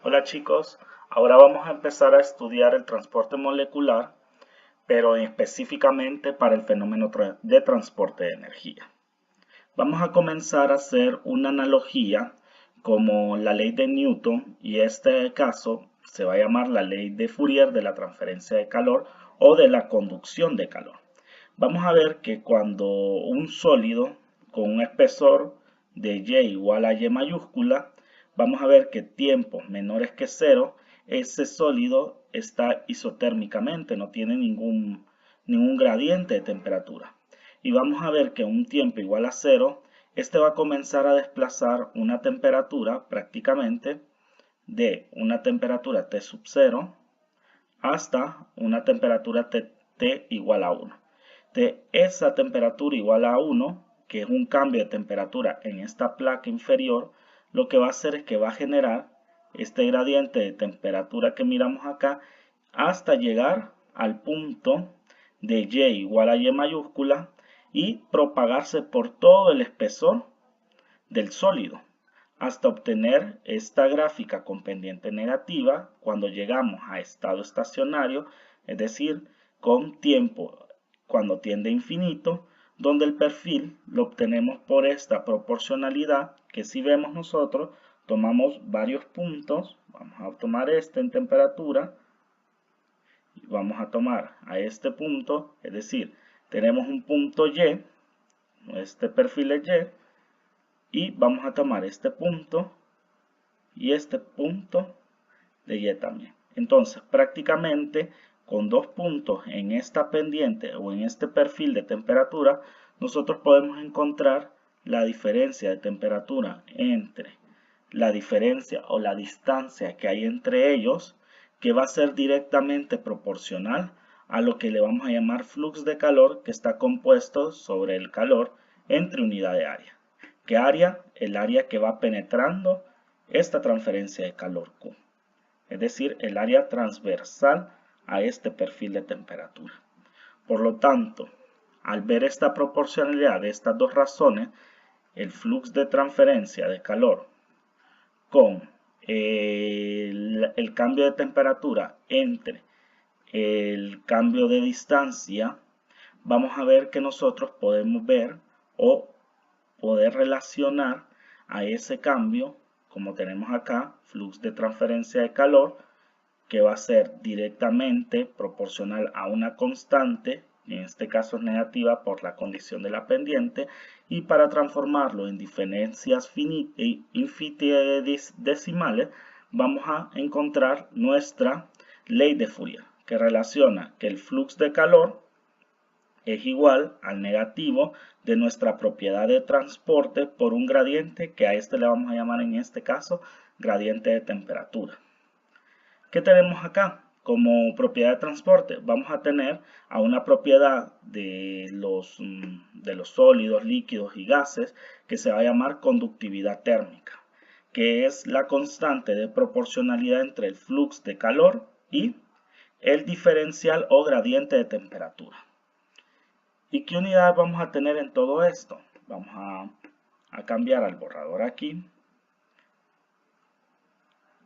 Hola chicos, ahora vamos a empezar a estudiar el transporte molecular, pero específicamente para el fenómeno de transporte de energía. Vamos a comenzar a hacer una analogía como la ley de Newton y este caso se va a llamar la ley de Fourier de la transferencia de calor o de la conducción de calor. Vamos a ver que cuando un sólido con un espesor de Y igual a Y mayúscula, vamos a ver que tiempos menores que cero, ese sólido está isotérmicamente, no tiene ningún gradiente de temperatura. Y vamos a ver que un tiempo igual a cero, este va a comenzar a desplazar una temperatura prácticamente de una temperatura T sub 0 hasta una temperatura T igual a 1. De esa temperatura igual a 1, que es un cambio de temperatura en esta placa inferior, lo que va a hacer es que va a generar este gradiente de temperatura que miramos acá hasta llegar al punto de Y igual a Y mayúscula y propagarse por todo el espesor del sólido hasta obtener esta gráfica con pendiente negativa cuando llegamos a estado estacionario, es decir, con tiempo cuando tiende a infinito, donde el perfil lo obtenemos por esta proporcionalidad que si vemos nosotros, tomamos varios puntos, vamos a tomar este en temperatura, y vamos a tomar a este punto, es decir, tenemos un punto Y, este perfil es Y vamos a tomar este punto y este punto de Y también. Entonces, prácticamente con dos puntos en esta pendiente o en este perfil de temperatura, nosotros podemos encontrar la diferencia de temperatura entre la diferencia o la distancia que hay entre ellos, que va a ser directamente proporcional a lo que le vamos a llamar flux de calor, que está compuesto sobre el calor entre unidad de área. ¿Qué área? El área que va penetrando esta transferencia de calor Q, es decir, el área transversal a este perfil de temperatura. Por lo tanto, al ver esta proporcionalidad de estas dos razones, el flux de transferencia de calor con el cambio de temperatura entre el cambio de distancia, vamos a ver que nosotros podemos ver o poder relacionar a ese cambio, como tenemos acá, flux de transferencia de calor, que va a ser directamente proporcional a una constante, en este caso es negativa por la condición de la pendiente, y para transformarlo en diferencias infinitesimales, vamos a encontrar nuestra ley de Fourier, que relaciona que el flux de calor es igual al negativo de nuestra propiedad de transporte por un gradiente que a este le vamos a llamar en este caso gradiente de temperatura. ¿Qué tenemos acá? Como propiedad de transporte vamos a tener a una propiedad de los sólidos, líquidos y gases que se va a llamar conductividad térmica, que es la constante de proporcionalidad entre el flux de calor y el diferencial o gradiente de temperatura. ¿Y qué unidad vamos a tener en todo esto? Vamos a cambiar al borrador aquí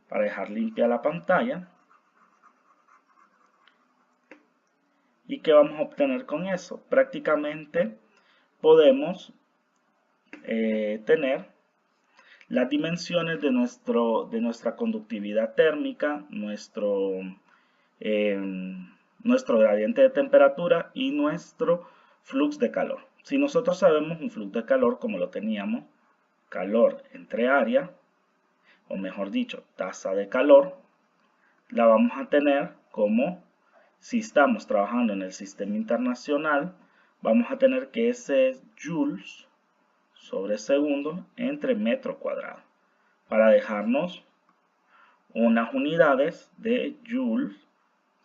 para dejar limpia la pantalla. ¿Y qué vamos a obtener con eso? Prácticamente podemos tener las dimensiones de nuestra conductividad térmica, nuestro gradiente de temperatura y nuestro flux de calor. Si nosotros sabemos un flux de calor como lo teníamos, calor entre área, o mejor dicho, tasa de calor, la vamos a tener como, si estamos trabajando en el sistema internacional, vamos a tener que ese es joules sobre segundo entre metro cuadrado, para dejarnos unas unidades de joules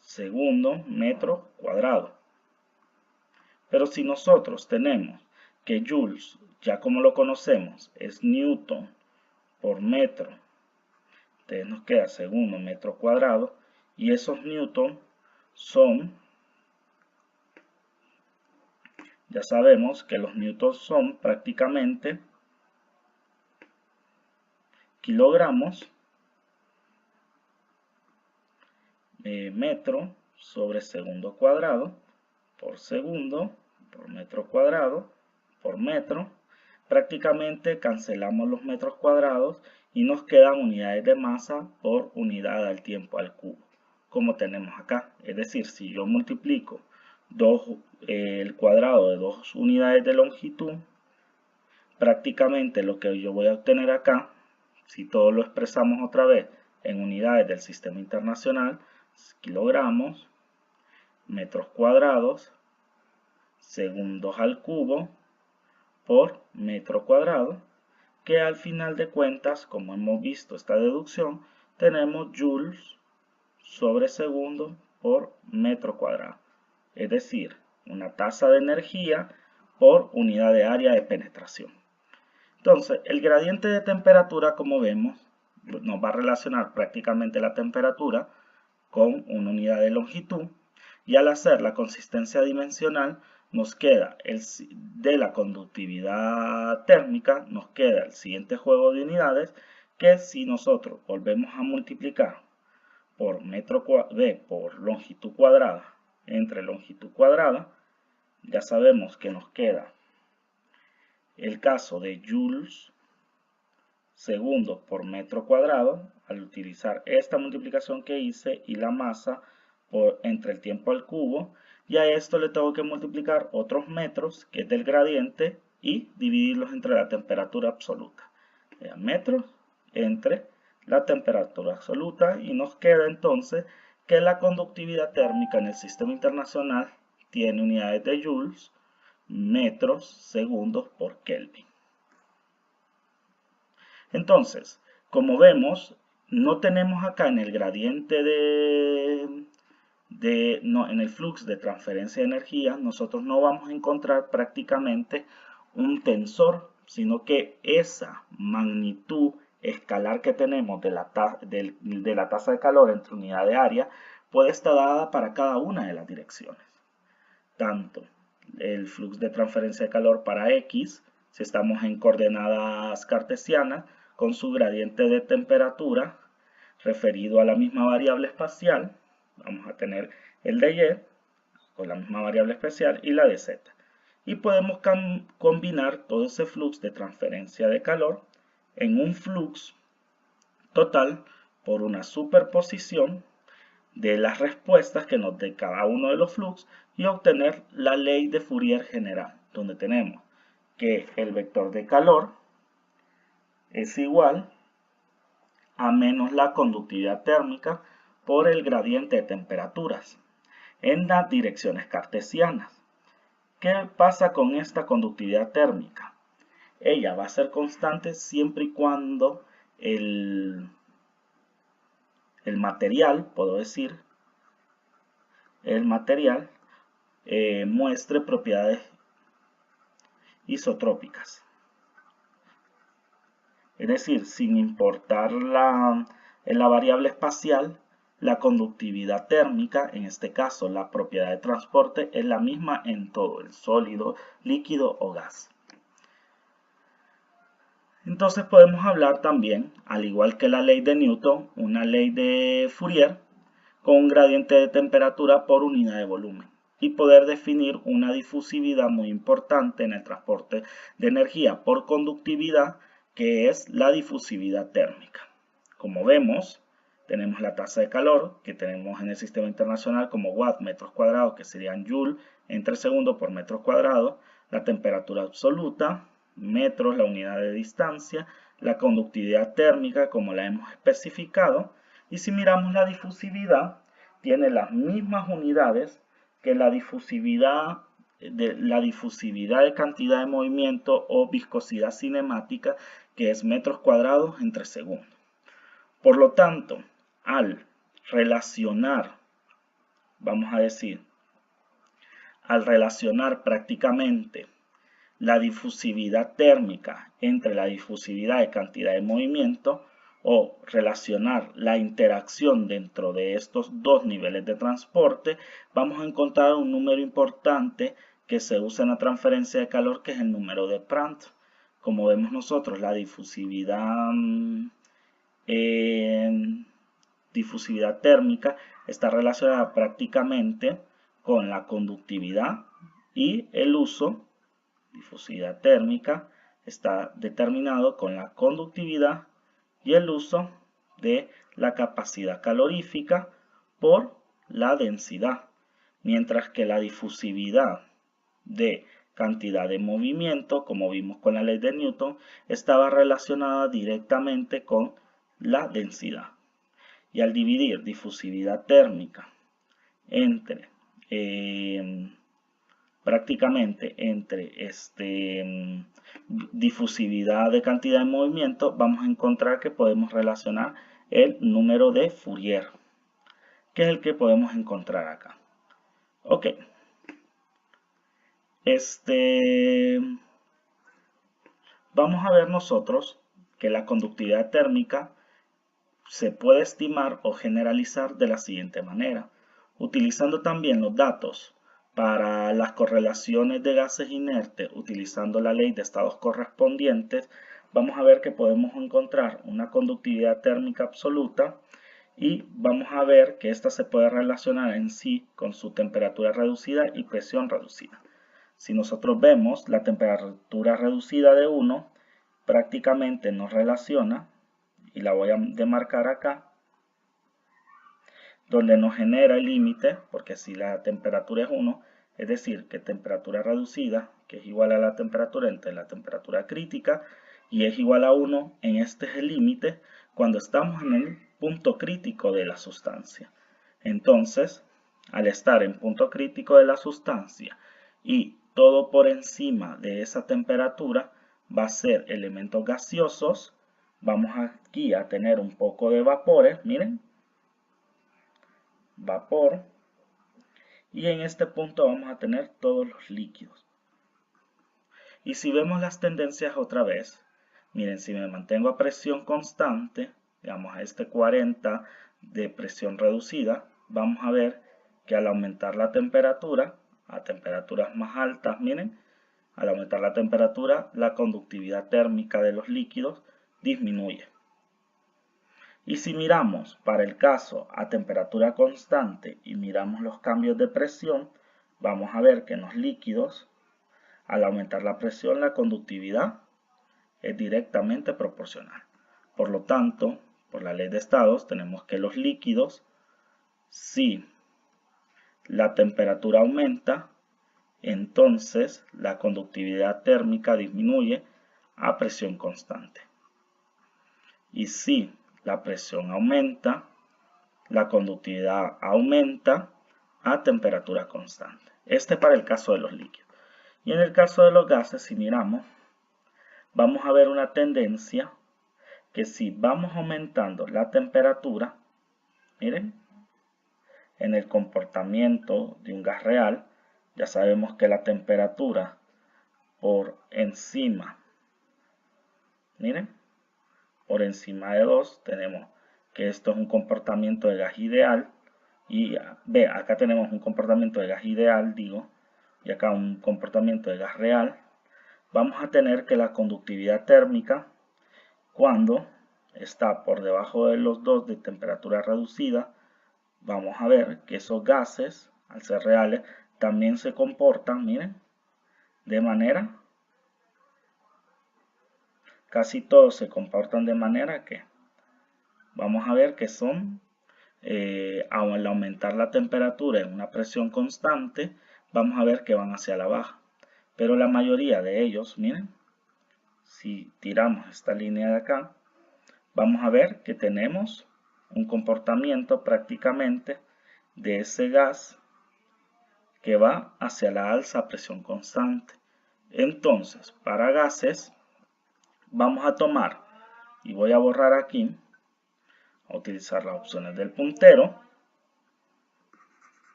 segundo metro cuadrado. Pero si nosotros tenemos que joules, ya como lo conocemos, es newton por metro, entonces nos queda segundo metro cuadrado, y esos newton son, ya sabemos que los newtons son prácticamente kilogramos metro sobre segundo cuadrado por segundo por metro cuadrado por metro. Prácticamente cancelamos los metros cuadrados y nos quedan unidades de masa por unidad del tiempo al cubo, como tenemos acá. Es decir, si yo multiplico el cuadrado de 2 unidades de longitud, prácticamente lo que yo voy a obtener acá, si todo lo expresamos otra vez en unidades del sistema internacional, kilogramos, metros cuadrados, segundos al cubo por metro cuadrado, que al final de cuentas, como hemos visto esta deducción, tenemos joules sobre segundo por metro cuadrado, es decir, una tasa de energía por unidad de área de penetración. Entonces, el gradiente de temperatura, como vemos, nos va a relacionar prácticamente la temperatura con una unidad de longitud, y al hacer la consistencia dimensional, nos queda de la conductividad térmica, nos queda el siguiente juego de unidades, que si nosotros volvemos a multiplicar por por longitud cuadrada entre longitud cuadrada, ya sabemos que nos queda el caso de joules segundo por metro cuadrado, al utilizar esta multiplicación que hice y la masa entre el tiempo al cubo, y a esto le tengo que multiplicar otros metros, que es del gradiente, y dividirlos entre la temperatura absoluta. Metros entre la temperatura absoluta, y nos queda entonces que la conductividad térmica en el sistema internacional tiene unidades de joules, metros, segundos por Kelvin. Entonces, como vemos, no tenemos acá en el gradiente en el flux de transferencia de energía, nosotros no vamos a encontrar prácticamente un tensor, sino que esa magnitud escalar que tenemos de la tasa de calor entre unidad de área puede estar dada para cada una de las direcciones. Tanto el flux de transferencia de calor para X, si estamos en coordenadas cartesianas, con su gradiente de temperatura referido a la misma variable espacial, vamos a tener el de Y con la misma variable espacial y la de Z. Y podemos combinar todo ese flux de transferencia de calor en un flux total por una superposición de las respuestas que nos dé cada uno de los flux y obtener la ley de Fourier general, donde tenemos que el vector de calor es igual a menos la conductividad térmica por el gradiente de temperaturas en las direcciones cartesianas. ¿Qué pasa con esta conductividad térmica? Ella va a ser constante siempre y cuando el material, puedo decir, el material muestre propiedades isotrópicas. Es decir, sin importar la variable espacial, la conductividad térmica, en este caso la propiedad de transporte, es la misma en todo, el sólido, líquido o gas. Entonces podemos hablar también, al igual que la ley de Newton, una ley de Fourier con un gradiente de temperatura por unidad de volumen y poder definir una difusividad muy importante en el transporte de energía por conductividad, que es la difusividad térmica. Como vemos, tenemos la tasa de calor que tenemos en el sistema internacional como watt metros cuadrados, que serían joule entre segundo por metro cuadrado, la temperatura absoluta, metros, la unidad de distancia, la conductividad térmica como la hemos especificado, y si miramos la difusividad, tiene las mismas unidades que la difusividad de cantidad de movimiento o viscosidad cinemática, que es metros cuadrados entre segundos. Por lo tanto, al relacionar, vamos a decir, al relacionar prácticamente la difusividad térmica entre la difusividad de cantidad de movimiento, o relacionar la interacción dentro de estos dos niveles de transporte, vamos a encontrar un número importante que se usa en la transferencia de calor, que es el número de Prandtl. Como vemos nosotros, la difusividad difusividad térmica está relacionada prácticamente con la conductividad y el uso. Difusividad térmica está determinado con la conductividad y el uso de la capacidad calorífica por la densidad, mientras que la difusividad de cantidad de movimiento, como vimos con la ley de Newton, estaba relacionada directamente con la densidad. Y al dividir difusividad térmica entre prácticamente entre difusividad de cantidad de movimiento, vamos a encontrar que podemos relacionar el número de Fourier, que es el que podemos encontrar acá. Ok. Vamos a ver nosotros que la conductividad térmica se puede estimar o generalizar de la siguiente manera, utilizando también los datos para las correlaciones de gases inertes, utilizando la ley de estados correspondientes. Vamos a ver que podemos encontrar una conductividad térmica absoluta y vamos a ver que esta se puede relacionar en sí con su temperatura reducida y presión reducida. Si nosotros vemos la temperatura reducida de 1, prácticamente nos relaciona, y la voy a demarcar acá, donde nos genera el límite, porque si la temperatura es 1, es decir, que temperatura reducida, que es igual a la temperatura entre la temperatura crítica, y es igual a 1, en este es el límite, cuando estamos en el punto crítico de la sustancia. Entonces, al estar en punto crítico de la sustancia, y todo por encima de esa temperatura, va a ser elementos gaseosos. Vamos aquí a tener un poco de vapores, miren, vapor, y en este punto vamos a tener todos los líquidos. Y si vemos las tendencias otra vez, miren, si me mantengo a presión constante, digamos a 40 de presión reducida, vamos a ver que al aumentar la temperatura, a temperaturas más altas, miren, al aumentar la temperatura, la conductividad térmica de los líquidos disminuye. Y si miramos para el caso a temperatura constante y miramos los cambios de presión, vamos a ver que en los líquidos, al aumentar la presión, la conductividad es directamente proporcional. Por lo tanto, por la ley de estados, tenemos que los líquidos, si la temperatura aumenta, entonces la conductividad térmica disminuye a presión constante. Y si la presión aumenta, la conductividad aumenta a temperatura constante. Este para el caso de los líquidos. Y en el caso de los gases, si miramos, vamos a ver una tendencia que si vamos aumentando la temperatura, miren, en el comportamiento de un gas real, ya sabemos que la temperatura por encima, miren, por encima de 2, tenemos que esto es un comportamiento de gas ideal. Y ve, acá tenemos un comportamiento de gas ideal, digo, y acá un comportamiento de gas real. Vamos a tener que la conductividad térmica, cuando está por debajo de los 2 de temperatura reducida, vamos a ver que esos gases, al ser reales, también se comportan, miren, de manera, casi todos se comportan de manera que, vamos a ver que son, al aumentar la temperatura en una presión constante, vamos a ver que van hacia la baja. Pero la mayoría de ellos, miren, si tiramos esta línea de acá, vamos a ver que tenemos un comportamiento prácticamente de ese gas que va hacia la alza a presión constante. Entonces, para gases, vamos a tomar, y voy a borrar aquí, a utilizar las opciones del puntero,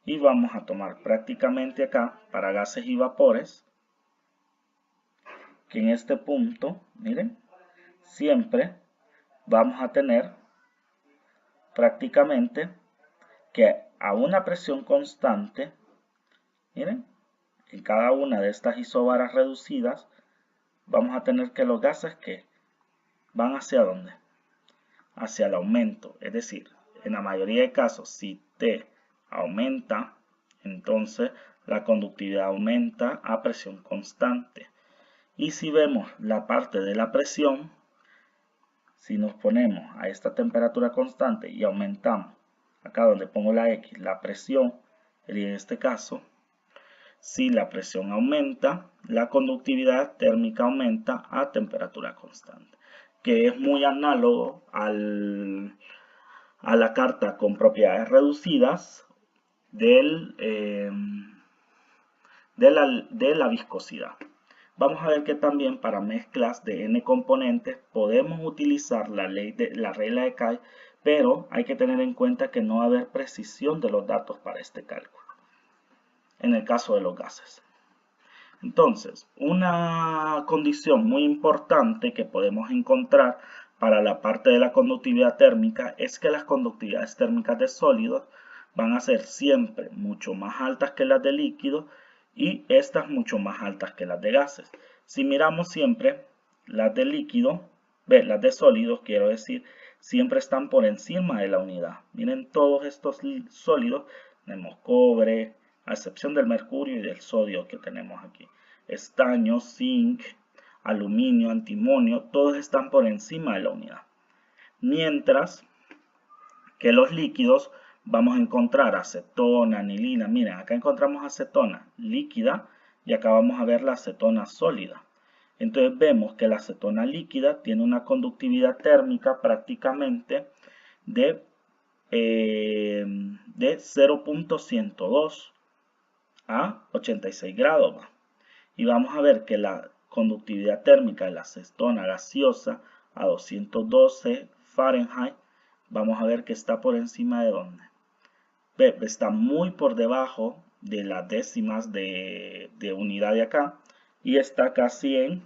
y vamos a tomar prácticamente acá, para gases y vapores, que en este punto, miren, siempre vamos a tener prácticamente que a una presión constante, miren, en cada una de estas isobaras reducidas, vamos a tener que los gases que van hacia dónde, hacia el aumento. Es decir, en la mayoría de casos, si T aumenta, entonces la conductividad aumenta a presión constante. Y si vemos la parte de la presión, si nos ponemos a esta temperatura constante y aumentamos, acá donde pongo la X, la presión, en este caso, si la presión aumenta, la conductividad térmica aumenta a temperatura constante, que es muy análogo a la carta con propiedades reducidas de la viscosidad. Vamos a ver que también para mezclas de n componentes podemos utilizar la regla de Kay, pero hay que tener en cuenta que no va a haber precisión de los datos para este cálculo, en el caso de los gases. Entonces, una condición muy importante que podemos encontrar para la parte de la conductividad térmica es que las conductividades térmicas de sólidos van a ser siempre mucho más altas que las de líquidos y estas mucho más altas que las de gases. Si miramos siempre las de líquido, las de sólidos, quiero decir, siempre están por encima de la unidad. Miren todos estos sólidos, tenemos cobre, a excepción del mercurio y del sodio que tenemos aquí. Estaño, zinc, aluminio, antimonio, todos están por encima de la unidad. Mientras que los líquidos vamos a encontrar acetona, anilina. Miren, acá encontramos acetona líquida y acá vamos a ver la acetona sólida. Entonces vemos que la acetona líquida tiene una conductividad térmica prácticamente de 0.102 a 86 grados. Y vamos a ver que la conductividad térmica de la acetona gaseosa a 212 Fahrenheit, vamos a ver que está por encima de ¿dónde? Está muy por debajo de las décimas de unidad de acá y está casi en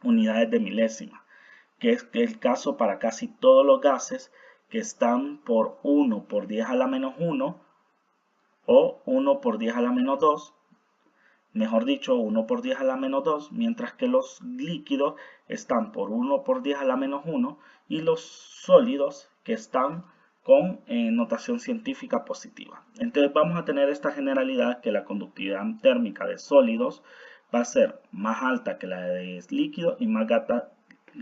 unidades de milésima, que es el caso para casi todos los gases que están por 1 por 10 a la menos 1 o 1 por 10 a la menos 2, mejor dicho 1 por 10 a la menos 2, mientras que los líquidos están por 1 por 10 a la menos 1 y los sólidos que están con notación científica positiva. Entonces vamos a tener esta generalidad que la conductividad térmica de sólidos va a ser más alta que la de líquidos y más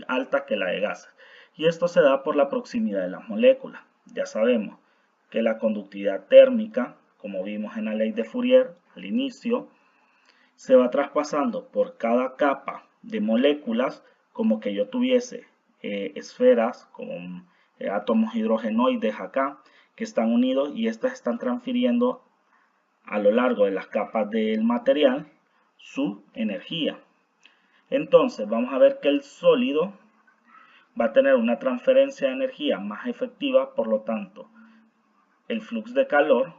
alta que la de gases. Y esto se da por la proximidad de las moléculas. Ya sabemos que la conductividad térmica, como vimos en la ley de Fourier al inicio, se va traspasando por cada capa de moléculas como que yo tuviese esferas con átomos hidrogenoides acá que están unidos y estas están transfiriendo a lo largo de las capas del material su energía. Entonces vamos a ver que el sólido va a tener una transferencia de energía más efectiva, por lo tanto el flux de calor,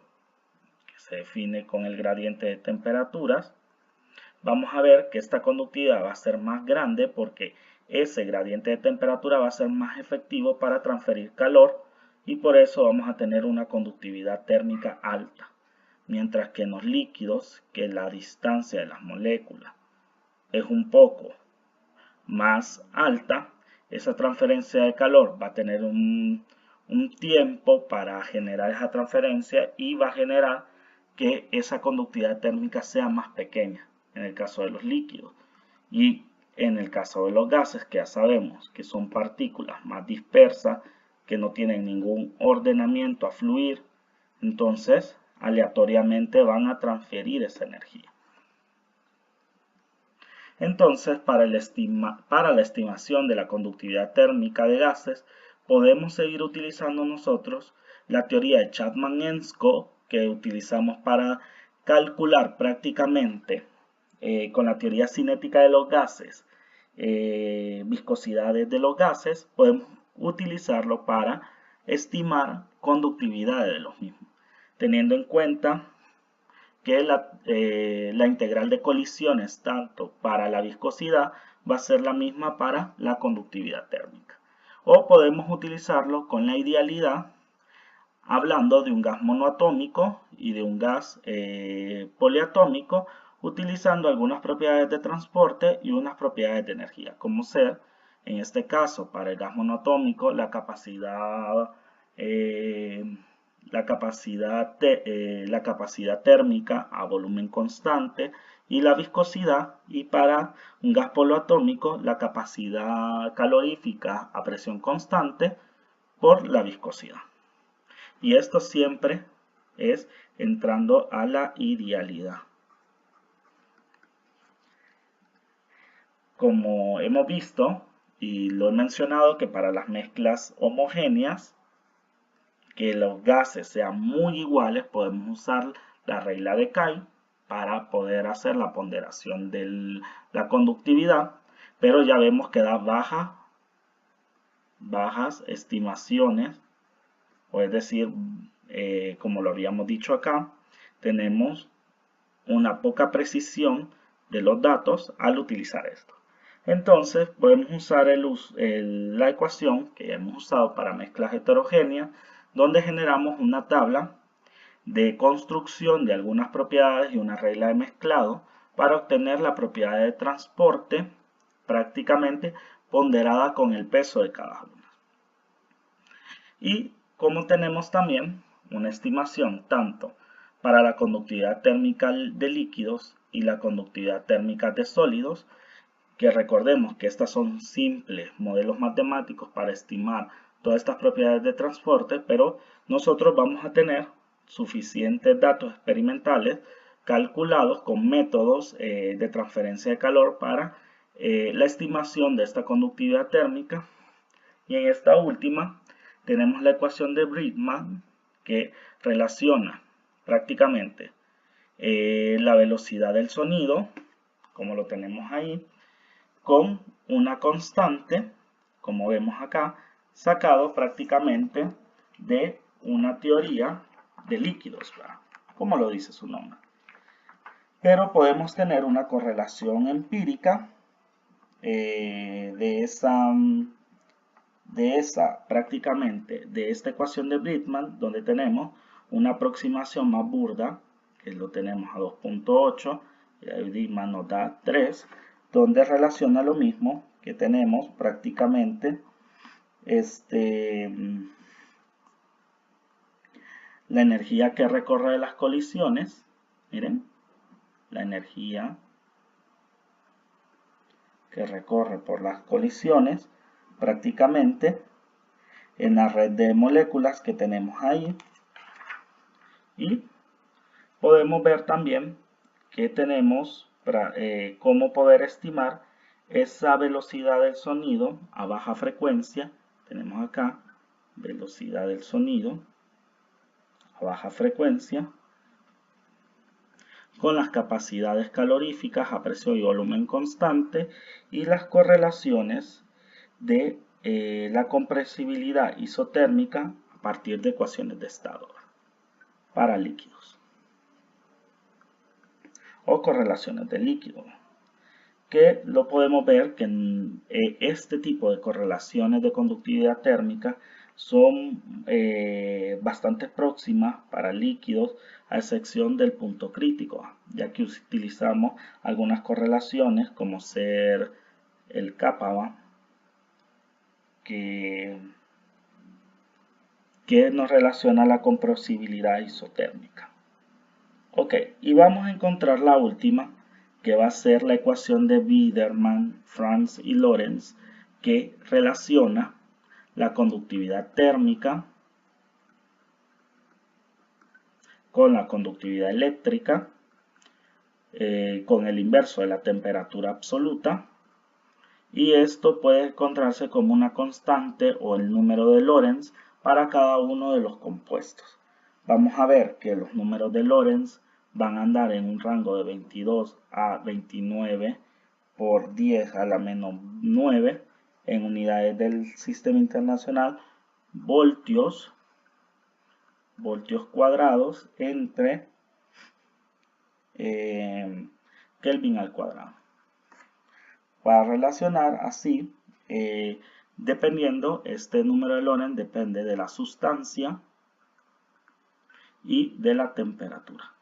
que se define con el gradiente de temperaturas, vamos a ver que esta conductividad va a ser más grande porque ese gradiente de temperatura va a ser más efectivo para transferir calor y por eso vamos a tener una conductividad térmica alta. Mientras que en los líquidos, que la distancia de las moléculas es un poco más alta, esa transferencia de calor va a tener un tiempo para generar esa transferencia y va a generar que esa conductividad térmica sea más pequeña en el caso de los líquidos. Y en el caso de los gases, que ya sabemos que son partículas más dispersas, que no tienen ningún ordenamiento a fluir, entonces aleatoriamente van a transferir esa energía. Entonces, para la estimación de la conductividad térmica de gases, podemos seguir utilizando nosotros la teoría de Chapman-Ensko, que utilizamos para calcular prácticamente con la teoría cinética de los gases, viscosidades de los gases, podemos utilizarlo para estimar conductividad de los mismos, teniendo en cuenta que la integral de colisiones tanto para la viscosidad va a ser la misma para la conductividad térmica. O podemos utilizarlo con la idealidad hablando de un gas monoatómico y de un gas poliatómico, utilizando algunas propiedades de transporte y unas propiedades de energía, como ser En este caso, para el gas monoatómico, la capacidad térmica a volumen constante y la viscosidad, y para un gas poloatómico la capacidad calorífica a presión constante por la viscosidad. Y esto siempre es entrando a la idealidad. Como hemos visto y lo he mencionado, que para las mezclas homogéneas, que los gases sean muy iguales, podemos usar la regla de Kay para poder hacer la ponderación de la conductividad, pero ya vemos que da bajas estimaciones, o es decir, como lo habíamos dicho acá, tenemos una poca precisión de los datos al utilizar esto. Entonces podemos usar la ecuación que ya hemos usado para mezclas heterogéneas, donde generamos una tabla de construcción de algunas propiedades y una regla de mezclado para obtener la propiedad de transporte prácticamente ponderada con el peso de cada una. Y como tenemos también una estimación tanto para la conductividad térmica de líquidos y la conductividad térmica de sólidos, que recordemos que estas son simples modelos matemáticos para estimar todas estas propiedades de transporte, pero nosotros vamos a tener suficientes datos experimentales calculados con métodos de transferencia de calor para la estimación de esta conductividad térmica. Y en esta última tenemos la ecuación de Bridgman, que relaciona prácticamente la velocidad del sonido, como lo tenemos ahí, con una constante, como vemos acá, sacado prácticamente de una teoría de líquidos, ¿verdad? Como lo dice su nombre. Pero podemos tener una correlación empírica de esta ecuación de Bridgman, donde tenemos una aproximación más burda, que lo tenemos a 2.8, y ahí Bridgman nos da 3, donde relaciona lo mismo que tenemos prácticamente la energía que recorre de las colisiones. Miren, la energía que recorre por las colisiones prácticamente en la red de moléculas que tenemos ahí. Y podemos ver también que tenemos cómo poder estimar esa velocidad del sonido a baja frecuencia. Tenemos acá velocidad del sonido a baja frecuencia con las capacidades caloríficas a presión y volumen constante y las correlaciones de la compresibilidad isotérmica a partir de ecuaciones de estado para líquidos o correlaciones de líquido, que lo podemos ver que este tipo de correlaciones de conductividad térmica son bastante próximas para líquidos, a excepción del punto crítico, ya que utilizamos algunas correlaciones como ser el kappa, que nos relaciona la compresibilidad isotérmica. Ok, y vamos a encontrar la última, que va a ser la ecuación de Biedermann, Franz y Lorentz, que relaciona la conductividad térmica con la conductividad eléctrica, con el inverso de la temperatura absoluta, y esto puede encontrarse como una constante o el número de Lorentz para cada uno de los compuestos. Vamos a ver que los números de Lorentz van a andar en un rango de 22 a 29 por 10 a la menos 9 en unidades del sistema internacional, voltios cuadrados entre Kelvin al cuadrado. Para relacionar así, dependiendo, este número de Lorentz depende de la sustancia y de la temperatura.